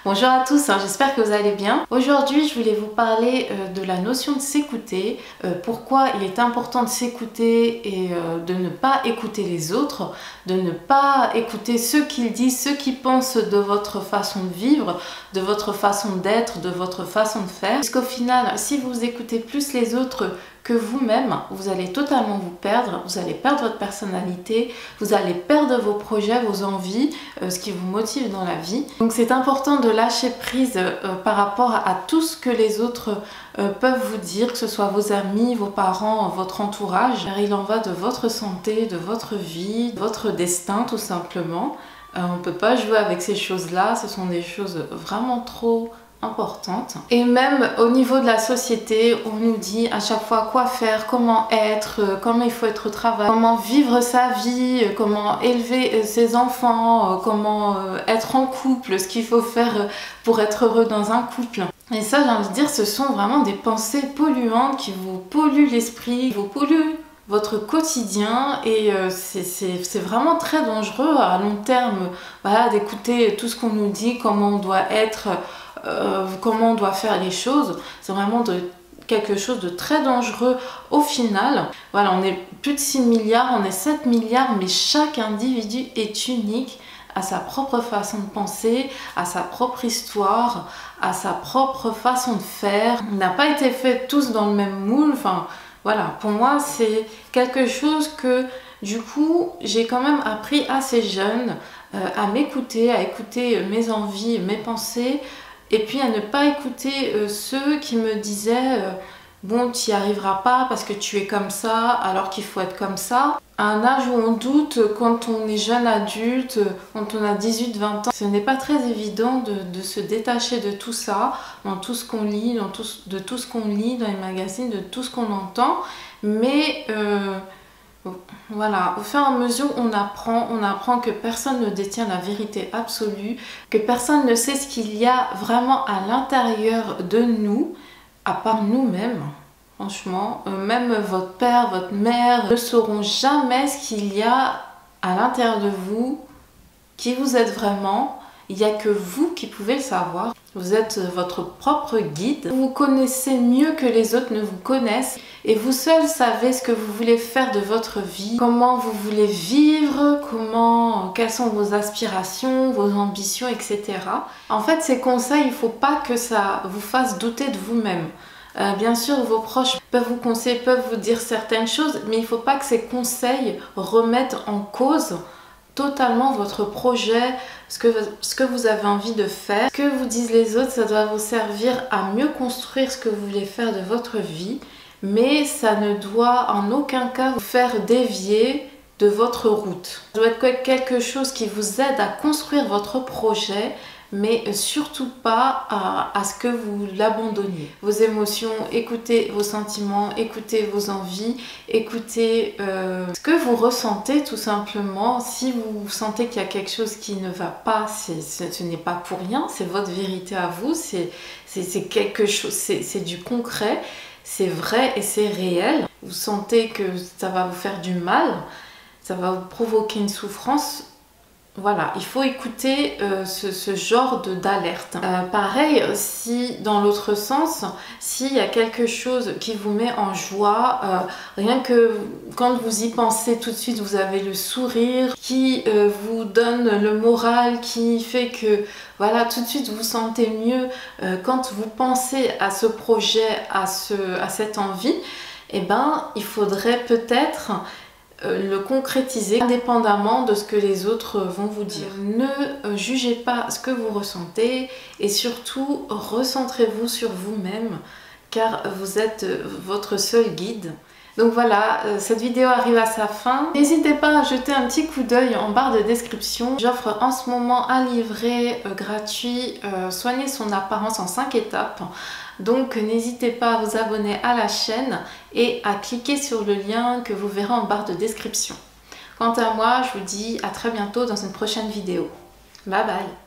Bonjour à tous, j'espère que vous allez bien. Aujourd'hui, je voulais vous parler de la notion de s'écouter, pourquoi il est important de s'écouter et de ne pas écouter les autres, de ne pas écouter ceux qu'ils disent, ceux qui pensent de votre façon de vivre, de votre façon d'être, de votre façon de faire. Parce qu'au final, si vous écoutez plus les autres que vous-même, vous allez totalement vous perdre, vous allez perdre votre personnalité, vous allez perdre vos projets, vos envies, ce qui vous motive dans la vie. Donc c'est important de lâcher prise par rapport à tout ce que les autres peuvent vous dire, que ce soit vos amis, vos parents, votre entourage, car il en va de votre santé, de votre vie, de votre destin tout simplement. On ne peut pas jouer avec ces choses-là, ce sont des choses vraiment trop importante. Et même au niveau de la société, on nous dit à chaque fois quoi faire, comment être, comment il faut être au travail, comment vivre sa vie, comment élever ses enfants, comment être en couple, ce qu'il faut faire pour être heureux dans un couple. Et ça, j'ai envie de dire, ce sont vraiment des pensées polluantes qui vous polluent l'esprit, qui vous polluent votre quotidien, et c'est vraiment très dangereux à long terme, voilà, d'écouter tout ce qu'on nous dit, comment on doit être, comment on doit faire les choses. C'est vraiment quelque chose de très dangereux au final. Voilà, on est plus de 6 milliards, on est 7 milliards, mais chaque individu est unique à sa propre façon de penser, à sa propre histoire, à sa propre façon de faire. On n'a pas été faits tous dans le même moule. Enfin, voilà, pour moi, c'est quelque chose que, du coup, j'ai quand même appris assez jeune à m'écouter, à écouter mes envies, mes pensées, et puis à ne pas écouter ceux qui me disaient bon, tu n'y arriveras pas parce que tu es comme ça, alors qu'il faut être comme ça. À un âge où on doute, quand on est jeune adulte, quand on a 18-20 ans, ce n'est pas très évident de se détacher de tout ça, dans tout ce qu'on lit, de tout ce qu'on lit dans les magazines, de tout ce qu'on entend. Mais voilà, au fur et à mesure on apprend que personne ne détient la vérité absolue, que personne ne sait ce qu'il y a vraiment à l'intérieur de nous, à part nous-mêmes. Franchement, même votre père, votre mère ne sauront jamais ce qu'il y a à l'intérieur de vous, qui vous êtes vraiment. Il n'y a que vous qui pouvez le savoir. Vous êtes votre propre guide. Vous vous connaissez mieux que les autres ne vous connaissent. Et vous seul savez ce que vous voulez faire de votre vie, comment vous voulez vivre, quelles sont vos aspirations, vos ambitions, etc. En fait, ces conseils, il ne faut pas que ça vous fasse douter de vous-même. Bien sûr, vos proches peuvent vous conseiller, peuvent vous dire certaines choses, mais il ne faut pas que ces conseils remettent en cause totalement votre projet, ce que vous avez envie de faire. Ce que vous disent les autres, ça doit vous servir à mieux construire ce que vous voulez faire de votre vie, mais ça ne doit en aucun cas vous faire dévier de votre route. Ça doit être quelque chose qui vous aide à construire votre projet, mais surtout pas à ce que vous l'abandonniez. Vos émotions, écoutez vos sentiments, écoutez vos envies, écoutez ce que vous ressentez tout simplement. Si vous sentez qu'il y a quelque chose qui ne va pas, ce n'est pas pour rien, c'est votre vérité à vous, c'est quelque chose, c'est du concret, c'est vrai et c'est réel. Vous sentez que ça va vous faire du mal, ça va vous provoquer une souffrance. Voilà, il faut écouter ce genre d'alerte. Pareil, si dans l'autre sens, s'il y a quelque chose qui vous met en joie, rien que quand vous y pensez tout de suite, vous avez le sourire qui vous donne le moral, qui fait que voilà, tout de suite vous vous sentez mieux quand vous pensez à ce projet, à cette envie, eh ben, il faudrait peut-être le concrétiser indépendamment de ce que les autres vont vous dire. Ne jugez pas ce que vous ressentez et surtout recentrez-vous sur vous-même, car vous êtes votre seul guide. Donc voilà, cette vidéo arrive à sa fin. N'hésitez pas à jeter un petit coup d'œil en barre de description. J'offre en ce moment un livret gratuit, Soigner son apparence en 5 étapes. Donc n'hésitez pas à vous abonner à la chaîne et à cliquer sur le lien que vous verrez en barre de description. Quant à moi, je vous dis à très bientôt dans une prochaine vidéo. Bye bye!